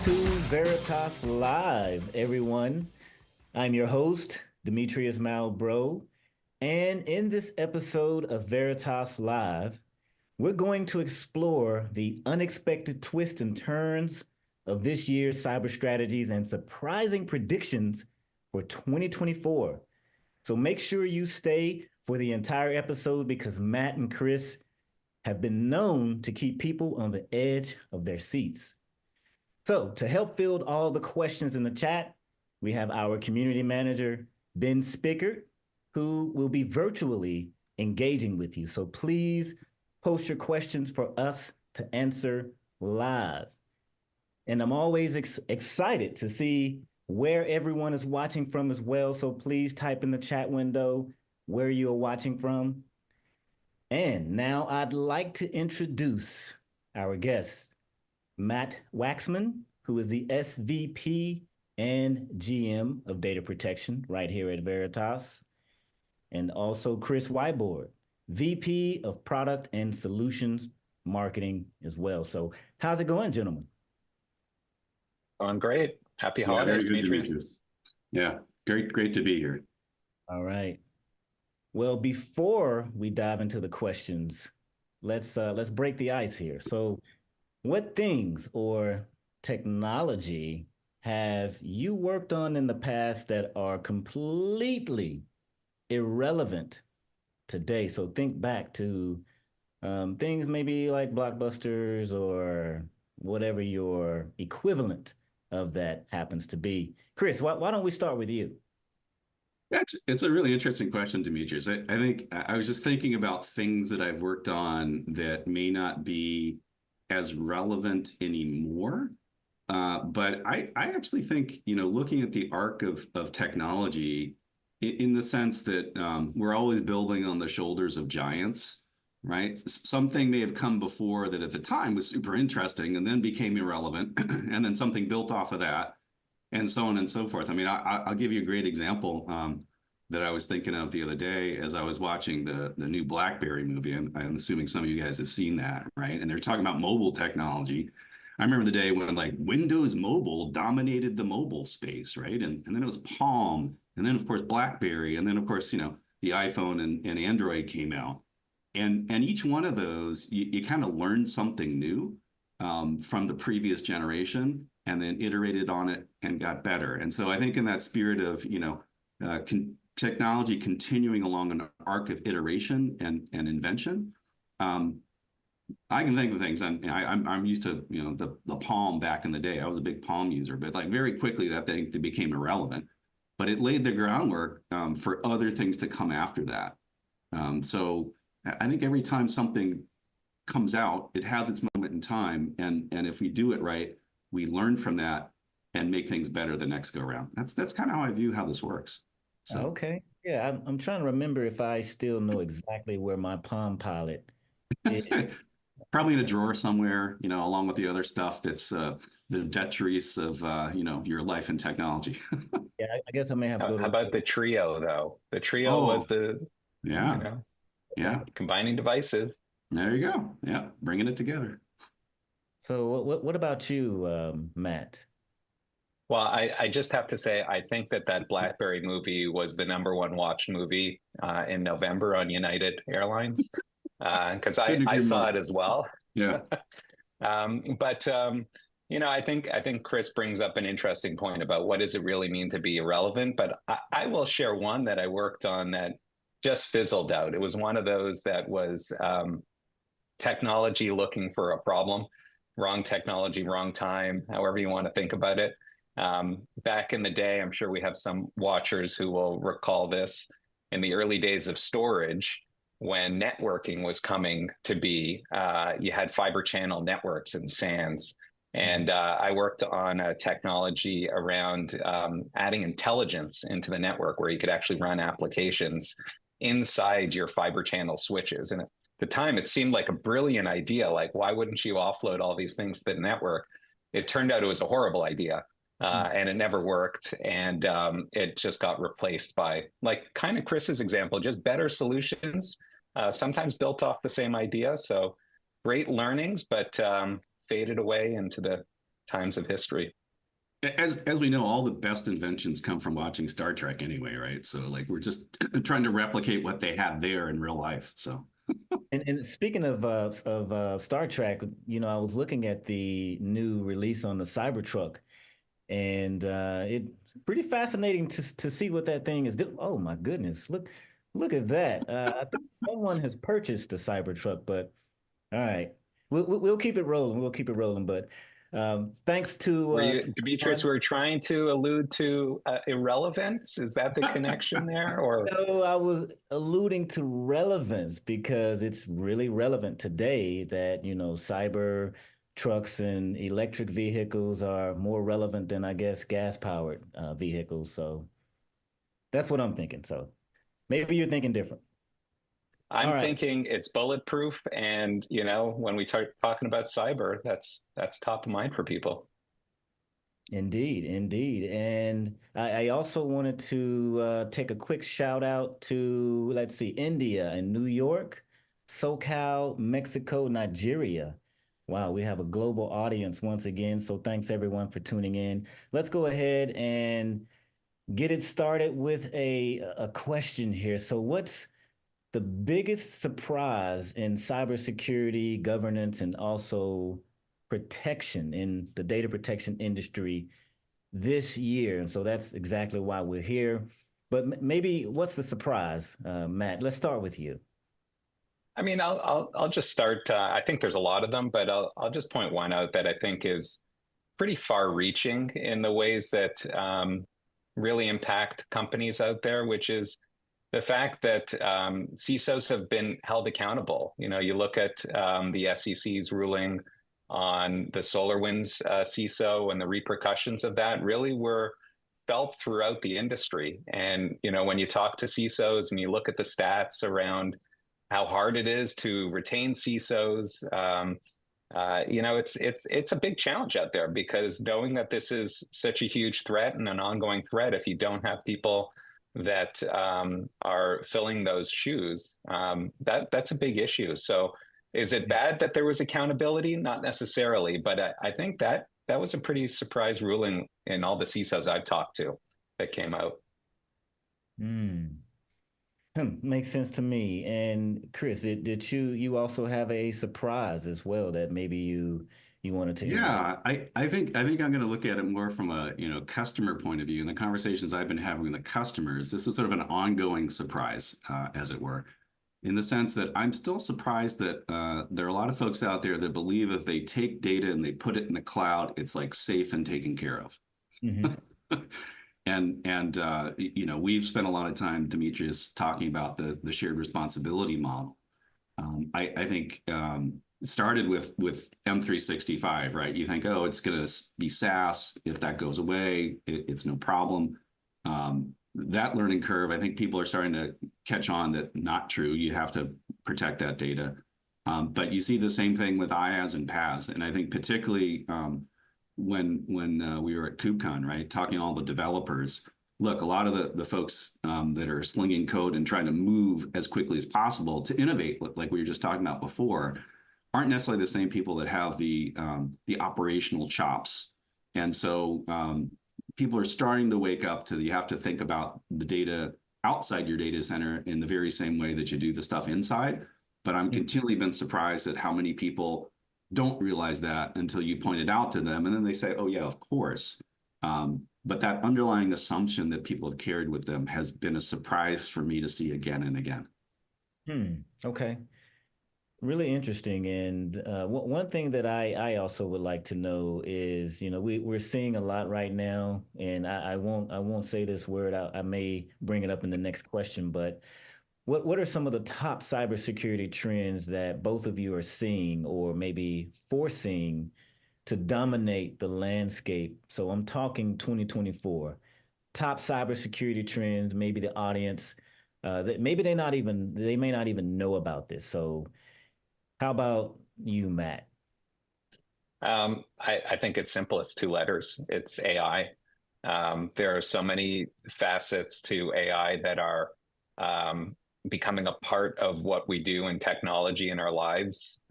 to Veritas Live, everyone. I'm your host, Demetrius Malbro, and in this episode of Veritas Live, we're going to explore the unexpected twists and turns of this year's cyber strategies and surprising predictions for 2024. So make sure you stay for the entire episode because Matt and Chris have been known to keep people on the edge of their seats. So to help field all the questions in the chat, we have our community manager, Ben Spickert, who will be virtually engaging with you. So please post your questions for us to answer live. And I'm always excited to see where everyone is watching from as well. So please type in the chat window where you are watching from. And now I'd like to introduce our guest, Matt Waxman, who is the SVP and GM of Data Protection right here at Veritas, and also Chris Wiborg, VP of Product and Solutions Marketing as well. So how's it going, gentlemen? Going great. Happy holidays, Demetrius. Yeah, great to be here. All right. Well, before we dive into the questions, let's break the ice here. So what things or technology have you worked on in the past that are completely irrelevant today? So think back to things maybe like blockbusters or whatever your equivalent of that happens to be. Chris, why don't we start with you? It's a really interesting question, Demetrius. I think I was just thinking about things that I've worked on that may not be as relevant anymore. But I actually think, looking at the arc of technology in the sense that we're always building on the shoulders of giants, right? Something may have come before that at the time was super interesting and then became irrelevant, and then something built off of that, and so on and so forth. I mean, I'll give you a great example that I was thinking of the other day as I was watching the new BlackBerry movie. I'm assuming some of you guys have seen that, right? And they're talking about mobile technology. I remember the day when like Windows Mobile dominated the mobile space, right? And then it was Palm, and then of course BlackBerry, and then of course, the iPhone and Android came out. And each one of those, you kind of learned something new from the previous generation and then iterated on it and got better. And so I think in that spirit of, technology continuing along an arc of iteration and invention, I can think of things. I'm used to, the Palm back in the day. I was a big Palm user, but like very quickly that thing became irrelevant. But it laid the groundwork for other things to come after that. So I think every time something comes out, it has its moment in time, and if we do it right, we learn from that and make things better the next go around. That's kind of how I view how this works. So. Okay. Yeah, I'm trying to remember if I still know exactly where my Palm Pilot is. Probably in a drawer somewhere, along with the other stuff that's the detritus of, your life in technology. Yeah, I guess I may have to go to... How about the Trio, though? The Trio was the, combining devices. There you go. Yeah, bringing it together. So what about you, Matt? Well, I just have to say, I think that BlackBerry movie was the #1 watched movie in November on United Airlines, because I saw it as well. Yeah. I think Chris brings up an interesting point about what does it really mean to be irrelevant. But I will share one that I worked on that just fizzled out. It was one of those that was technology looking for a problem, wrong technology, wrong time, however you want to think about it. Back in the day, I'm sure we have some watchers who will recall this in the early days of storage, when networking was coming to be, you had fiber channel networks and SANs. And I worked on a technology around adding intelligence into the network where you could actually run applications inside your fiber channel switches. And at the time, it seemed like a brilliant idea. Like, why wouldn't you offload all these things to the network? It turned out it was a horrible idea. And it never worked. And it just got replaced by, like kind of Chris's example, just better solutions, sometimes built off the same idea. So great learnings, but faded away into the times of history. As we know, all the best inventions come from watching Star Trek anyway, right? So like we're just trying to replicate what they had there in real life. So And speaking of Star Trek, I was looking at the new release on the Cybertruck, and it's pretty fascinating to see what that thing is doing. Oh my goodness, look at that! I think someone has purchased the Cybertruck, but all right, we'll keep it rolling. We'll keep it rolling. But thanks Were you, to Demetrius, everyone. were trying to allude to irrelevance? Is that the connection there? Or No, I was alluding to relevance because it's really relevant today that, cyber trucks and electric vehicles are more relevant than, I guess, gas-powered vehicles. So that's what I'm thinking. So maybe you're thinking different. All I'm right. thinking it's bulletproof, and when we start talking about cyber, that's top of mind for people. Indeed, indeed. And I also wanted to take a quick shout out to, let's see, India and New York, SoCal, Mexico, Nigeria. Wow, we have a global audience once again. So thanks everyone for tuning in. Let's go ahead and get it started with a question here. So what's the biggest surprise in cybersecurity, governance, and also protection in the data protection industry this year? And so that's exactly why we're here. But maybe what's the surprise, Matt? Let's start with you. I mean, I'll just start. I think there's a lot of them, but I'll just point one out that I think is pretty far-reaching in the ways that really impact companies out there, which is the fact that CISOs have been held accountable. You look at the SEC's ruling on the SolarWinds CISO, and the repercussions of that really were felt throughout the industry. And when you talk to CISOs and you look at the stats around how hard it is to retain CISOs, it's a big challenge out there, because knowing that this is such a huge threat and an ongoing threat, if you don't have people that are filling those shoes, that's a big issue. So is it bad that there was accountability? Not necessarily, but I think that was a pretty surprise ruling in all the CISOs I've talked to that came out. Hmm. Makes sense to me. And Chris, did you also have a surprise as well that maybe you wanted to introduce? yeah, I think I'm going to look at it more from a customer point of view. In the conversations I've been having with the customers, this is sort of an ongoing surprise, as it were, in the sense that I'm still surprised that there are a lot of folks out there that believe if they take data and they put it in the cloud, it's like safe and taken care of. Hmm. And we've spent a lot of time, Demetrius, talking about the shared responsibility model. I think it started with M365, right? You think, oh, it's going to be SaaS. If that goes away, it's no problem. That learning curve, I think people are starting to catch on that not true. You have to protect that data. But you see the same thing with IaaS and PaaS. And I think particularly when we were at KubeCon, right, talking to all the developers, look, a lot of the folks that are slinging code and trying to move as quickly as possible to innovate, like we were just talking about before, aren't necessarily the same people that have the operational chops. And so people are starting to wake up to you have to think about the data outside your data center in the very same way that you do the stuff inside. But I'm continually been surprised at how many people don't realize that until you point it out to them. And then they say, oh, yeah, of course. But that underlying assumption that people have carried with them has been a surprise for me to see again and again. Okay. Really interesting. And one thing that I also would like to know is, we're seeing a lot right now, and I won't say this word. I may bring it up in the next question, but what are some of the top cybersecurity trends that both of you are seeing or maybe foreseeing to dominate the landscape? So I'm talking 2024, top cybersecurity trends, maybe the audience that maybe they may not even know about this. So how about you, Matt? I think it's simple. It's two letters. It's AI. There are so many facets to AI that are becoming a part of what we do in technology in our lives,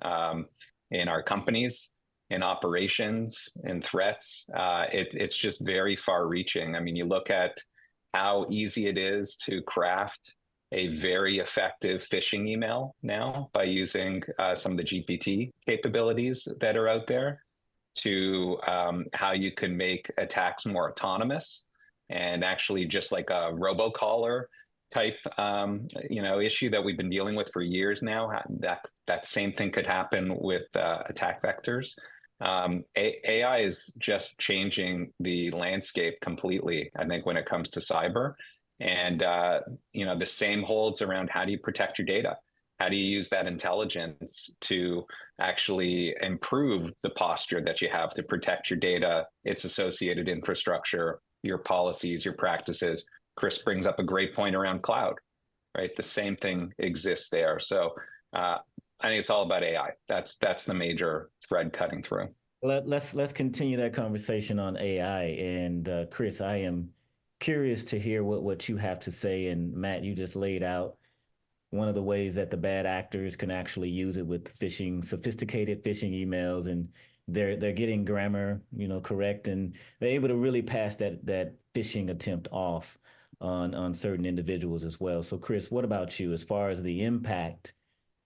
in our companies. in operations, in threats. It's just very far reaching. I mean, you look at how easy it is to craft a very effective phishing email now by using some of the GPT capabilities that are out there, to how you can make attacks more autonomous, and actually just like a robocaller type issue that we've been dealing with for years now. That same thing could happen with attack vectors. AI is just changing the landscape completely, I think, when it comes to cyber. And the same holds around how do you protect your data? How do you use that intelligence to actually improve the posture that you have to protect your data, its associated infrastructure, your policies, your practices? Chris brings up a great point around cloud, right? The same thing exists there. So I think it's all about AI. That's the major thread cutting through. Let's continue that conversation on AI. And Chris, I am curious to hear what you have to say. And Matt, you just laid out one of the ways that the bad actors can actually use it with phishing, sophisticated phishing emails, and they're getting grammar, correct, and they're able to really pass that phishing attempt off on certain individuals as well. So, Chris, what about you as far as the impact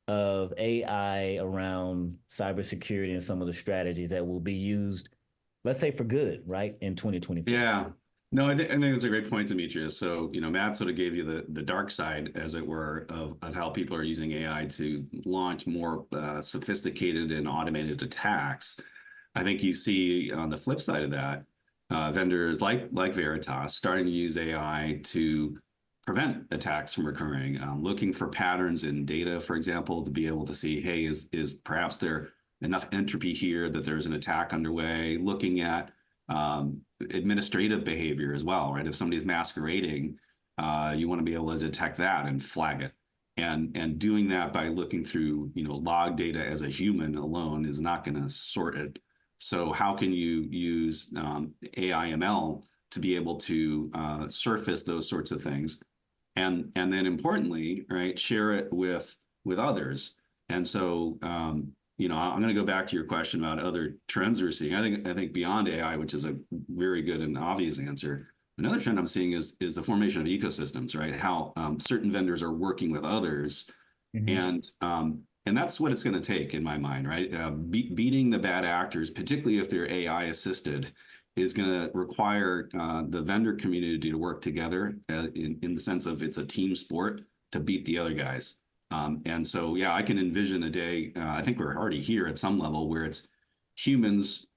of AI around cybersecurity and some of the strategies that will be used, let's say, for good, right, in 2024? Yeah. No, I think that's a great point, Demetrius. So, Matt sort of gave you the dark side, as it were, of how people are using AI to launch more sophisticated and automated attacks. I think you see on the flip side of that, vendors like Veritas starting to use AI to prevent attacks from occurring, looking for patterns in data, for example, to be able to see, hey, is perhaps there enough entropy here that there's an attack underway, looking at administrative behavior as well, right? If somebody's masquerading, you want to be able to detect that and flag it. And doing that by looking through, log data as a human alone is not going to sort it. So how can you use AI ML to be able to surface those sorts of things? And then importantly, right, share it with others. And so, I'm going to go back to your question about other trends we're seeing. I think beyond AI, which is a very good and obvious answer, another trend I'm seeing is the formation of ecosystems, right? How certain vendors are working with others, and that's what it's going to take, in my mind, right? Beating the bad actors, particularly if they're AI assisted, is going to require the vendor community to work together in the sense of it's a team sport to beat the other guys. And so, yeah, I can envision a day, I think we're already here at some level, where it's humans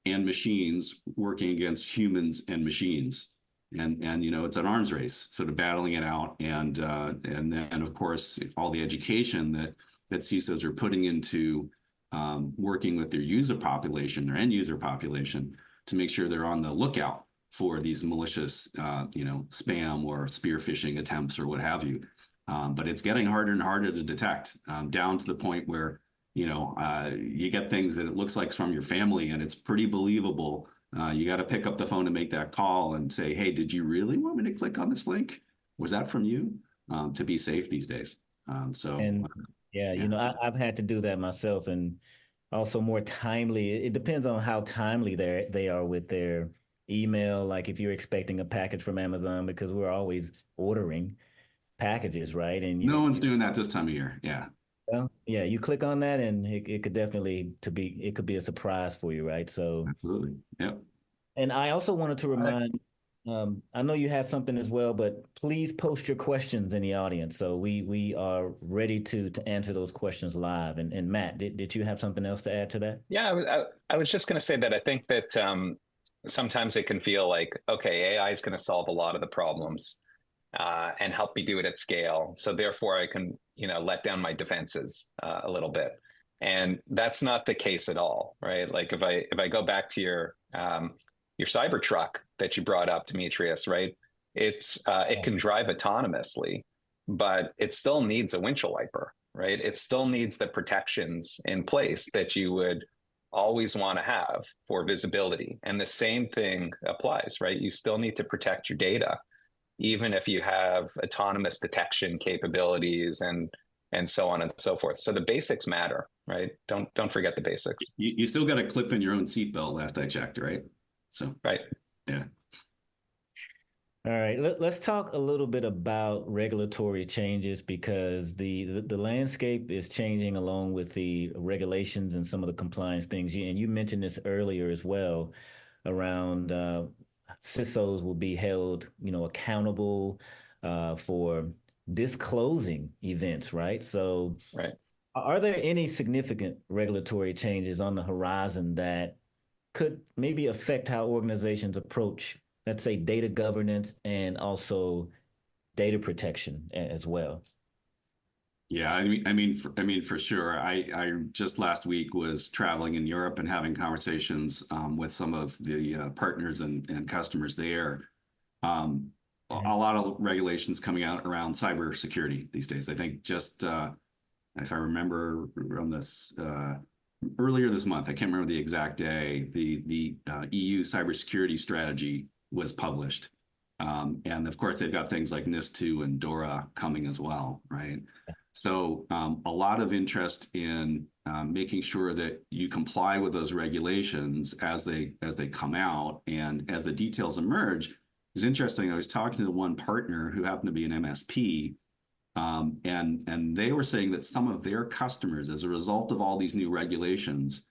and machines working against humans and machines. And it's an arms race, sort of battling it out. And then, of course, all the education that CISOs are putting into working with their user population, their end user population, to make sure they're on the lookout for these malicious, spam or spear phishing attempts or what have you. But it's getting harder and harder to detect, down to the point where, you get things that it looks like from your family and it's pretty believable. You got to pick up the phone and make that call and say, hey, did you really want me to click on this link? Was that from you? To be safe these days. I've had to do that myself, and also more timely. It depends on how timely they are with their email. Like if you're expecting a package from Amazon, because we're always ordering packages, right? And no one's doing that this time of year. Yeah. Well, yeah, you click on that and it could definitely it could be a surprise for you, right? So absolutely. Yep. And I also wanted to remind, I know you had something as well, but please post your questions in the audience. So we are ready to answer those questions live. And Matt, did you have something else to add to that? Yeah, I was just going to say that I think that sometimes it can feel like, okay, AI is going to solve a lot of the problems and help me do it at scale. So therefore I can, let down my defenses a little bit. And that's not the case at all, right? Like if I go back to your cyber truck that you brought up, Demetrius, right? It can drive autonomously, but it still needs a windshield wiper, right? It still needs the protections in place that you would always want to have for visibility. And the same thing applies, right? You still need to protect your data, even if you have autonomous detection capabilities and so on and so forth. So the basics matter. right? Don't forget the basics. You still got to clip in your own seatbelt, last I checked, right? So, right. Yeah. All right, let's talk a little bit about regulatory changes because the landscape is changing along with the regulations and some of the compliance things. And you mentioned this earlier as well around CISOs will be held, accountable for disclosing events, right? So, right. Are there any significant regulatory changes on the horizon that could maybe affect how organizations approach, let's say, data governance and also data protection as well? Yeah, for sure. I just last week was traveling in Europe and having conversations with some of the partners and customers there. A lot of regulations coming out around cybersecurity these days. I think just if I remember around this earlier this month, I can't remember the exact day, the EU cybersecurity strategy was published. And of course, they've got things like NIS2 and DORA coming as well, right? So a lot of interest in making sure that you comply with those regulations as they come out and as the details emerge is interesting. I was talking to one partner who happened to be an MSP, and they were saying that some of their customers, as a result of all these new regulations,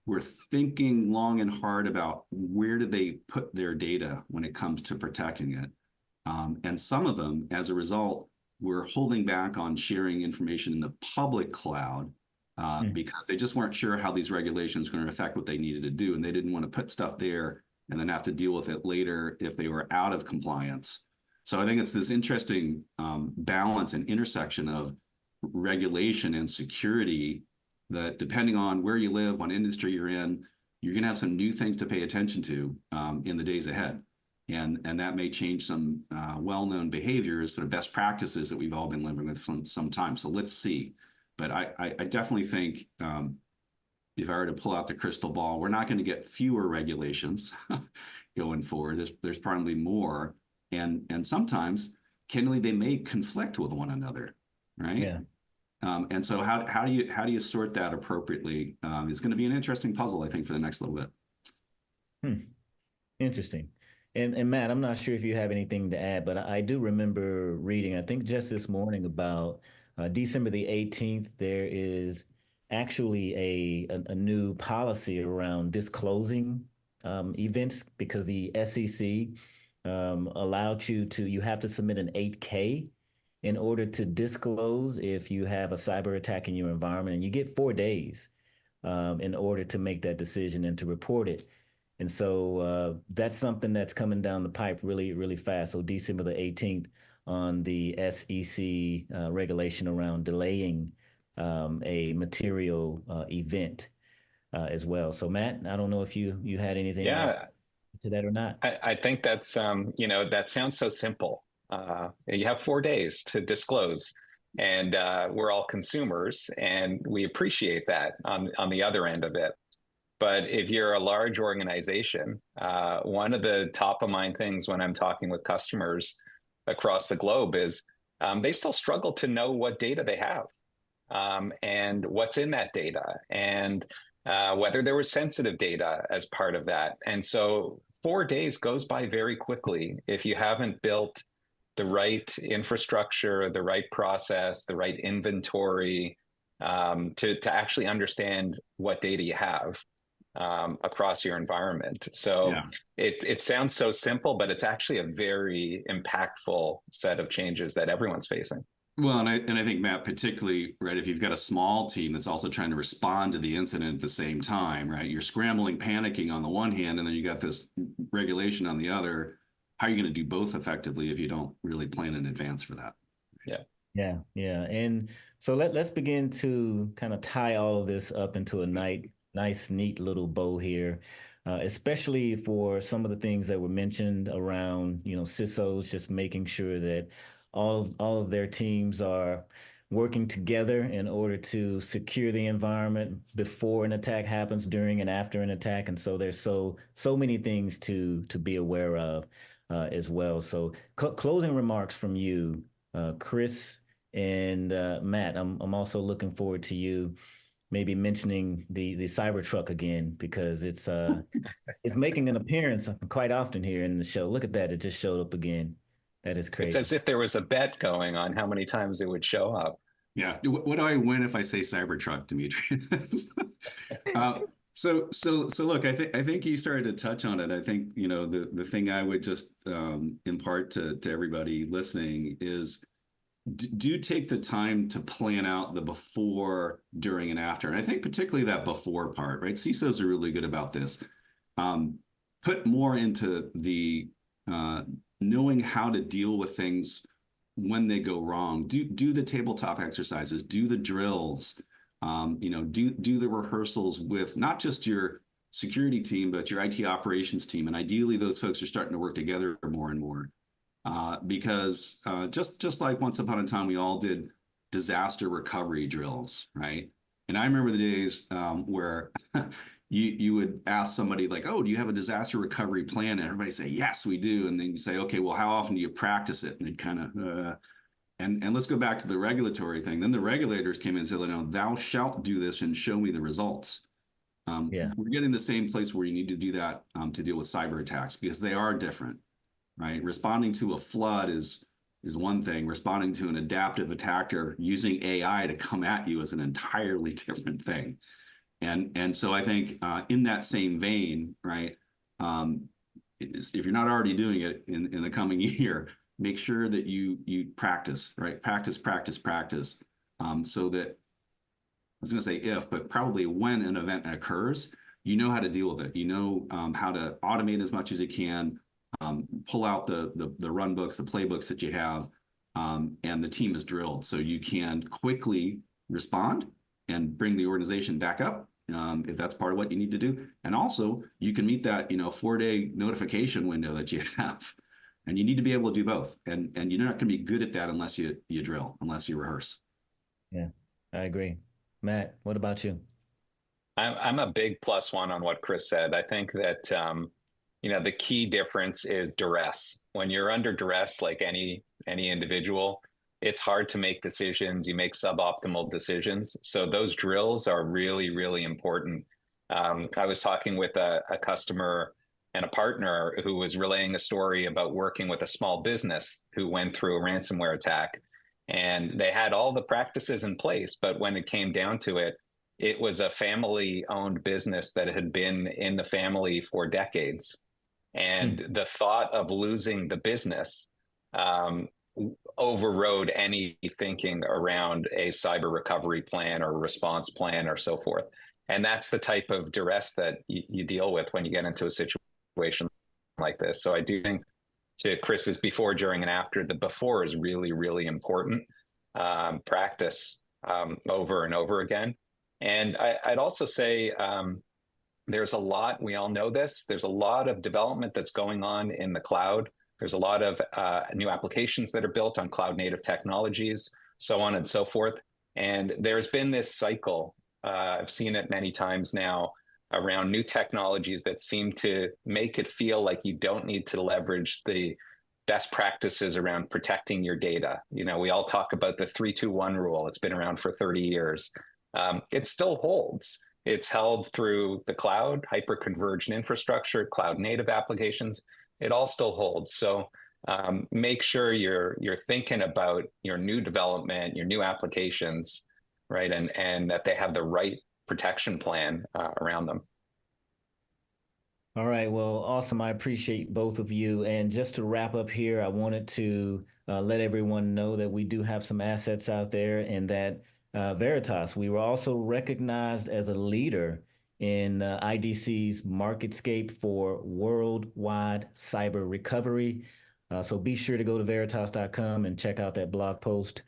were thinking long and hard about where do they put their data when it comes to protecting it. And some of them, as a result, were holding back on sharing information in the public cloud because they just weren't sure how these regulations were going to affect what they needed to do. And they didn't want to put stuff there and then have to deal with it later if they were out of compliance. So I think it's this interesting balance and intersection of regulation and security that, depending on where you live, what industry you're in, you're going to have some new things to pay attention to in the days ahead. And that may change some well-known behaviors, sort of best practices that we've all been living with for some time. So let's see. But I definitely think if I were to pull out the crystal ball, we're not going to get fewer regulations going forward. There's probably more. And sometimes, candidly, they may conflict with one another, right? Yeah. And so how do you sort that appropriately is going to be an interesting puzzle, I think, for the next little bit. Interesting. And Matt, I'm not sure if you have anything to add, but I do remember reading, I think just this morning about December the 18th, there is actually a new policy around disclosing events because the SEC allowed you have to submit an 8K in order to disclose if you have a cyber attack in your environment, and you get 4 days in order to make that decision and to report it. And so that's something that's coming down the pipe really, really fast. So December the 18th on the SEC regulation around delaying a material event as well. So Matt, I don't know if you had anything else to that or not. I think that's that sounds so simple. You have 4 days to disclose, and we're all consumers, and we appreciate that on the other end of it. But if you're a large organization, one of the top of mind things when I'm talking with customers across the globe is they still struggle to know what data they have and what's in that data, and whether there was sensitive data as part of that. And so 4 days goes by very quickly if you haven't built the right infrastructure, the right process, the right inventory to actually understand what data you have across your environment. So it sounds so simple, but it's actually a very impactful set of changes that everyone's facing. Well, and I think, Matt, particularly, right, if you've got a small team that's also trying to respond to the incident at the same time, right, you're scrambling, panicking on the one hand, and then you got this regulation on the other. How are you going to do both effectively if you don't really plan in advance for that? Yeah. And so let's begin to kind of tie all of this up into a nice, neat little bow here, especially for some of the things that were mentioned around, CISOs, just making sure that all of their teams are working together in order to secure the environment before an attack happens, during and after an attack. And so there's so many things to be aware of as well. So closing remarks from you, Chris and Matt. I'm also looking forward to you maybe mentioning the Cybertruck again, because it's making an appearance quite often here in the show. Look at that. It just showed up again. That is It's crazy. as if there was a bet going on how many times it would show up. Yeah. What do I win if I say Cybertruck, Demetrius? So look, I think you started to touch on it. I think, the thing I would just impart to everybody listening is do take the time to plan out the before, during, and after. And I think particularly that before part, right? CISOs are really good about this. Put more into the knowing how to deal with things when they go wrong. Do the tabletop exercises, do the drills, do the rehearsals with not just your security team, but your IT operations team. And ideally, those folks are starting to work together more and more. Because just like once upon a time, we all did disaster recovery drills, right? And I remember the days where you would ask somebody like, "Oh, do you have a disaster recovery plan?" And everybody say, "Yes, we do." And then you say, "Okay, well, how often do you practice it?" And they'd kind of, and let's go back to the regulatory thing. Then the regulators came in and said, "Thou shalt do this and show me the results." Yeah. We're getting the same place where you need to do that to deal with cyber attacks, because they are different, right? Responding to a flood is one thing. Responding to an adaptive attacker using AI to come at you is an entirely different thing. And so I think in that same vein, right, if you're not already doing it in the coming year, make sure that you practice, right? Practice, so that, I was going to say if, but probably when an event occurs, you know how to deal with it. You know how to automate as much as you can, pull out the run books, the playbooks that you have, and the team is drilled. So you can quickly respond and bring the organization back up if that's part of what you need to do. And also, you can meet that 4-day notification window that you have. And you need to be able to do both. And you're not going to be good at that unless you drill, unless you rehearse. Yeah, I agree. Matt, what about you? I'm a big plus one on what Chris said. I think that the key difference is duress. When you're under duress, like any individual, it's hard to make decisions. You make suboptimal decisions. So those drills are really, really important. I was talking with a customer and a partner who was relaying a story about working with a small business who went through a ransomware attack. And they had all the practices in place, but when it came down to it, it was a family-owned business that had been in the family for decades. And the thought of losing the business overrode any thinking around a cyber recovery plan or response plan or so forth. And that's the type of duress that you deal with when you get into a situation like this. So I do think, to Chris's before, during, and after, the before is really, really important. Practice over and over again. And I'd also say there's a lot, we all know this, there's a lot of development that's going on in the cloud. There's a lot of new applications that are built on cloud native technologies, so on and so forth. And there's been this cycle, I've seen it many times now, around new technologies that seem to make it feel like you don't need to leverage the best practices around protecting your data. We all talk about the 3-2-1 rule. It's been around for 30 years. It still holds. It's held through the cloud, hyper-converged infrastructure, cloud native applications. It all still holds. So make sure you're thinking about your new development, your new applications, right? And that they have the right protection plan around them. All right. Well, awesome. I appreciate both of you. And just to wrap up here, I wanted to let everyone know that we do have some assets out there, and that Veritas, we were also recognized as a leader in IDC's MarketScape for worldwide cyber recovery. So be sure to go to veritas.com and check out that blog post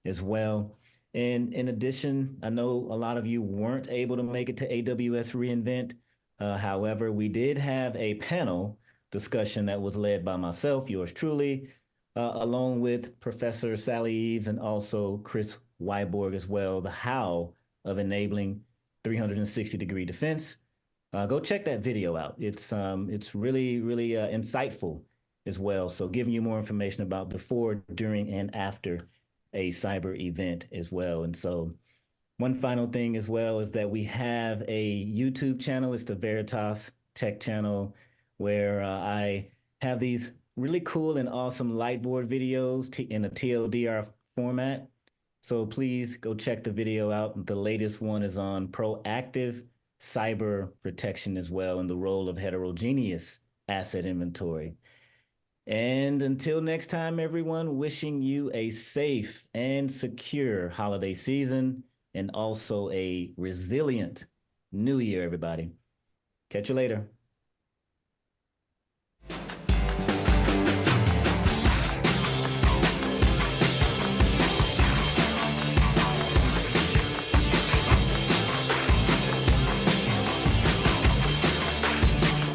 as well. And in addition, I know a lot of you weren't able to make it to AWS reInvent. However, we did have a panel discussion that was led by myself, yours truly, along with Professor Sally Eves and also Chris Wiborg as well, the how of enabling 360-degree defense. Go check that video out. It's really, really insightful as well. So giving you more information about before, during, and after a cyber event as well. And so One final thing as well is that we have a YouTube channel. It's the Veritas Tech channel, where I have these really cool and awesome lightboard videos in a TLDR format. So please go check the video out. The latest one is on proactive cyber protection as well, and the role of heterogeneous asset inventory. And until next time, everyone, wishing you a safe and secure holiday season and also a resilient new year, everybody. Catch you later.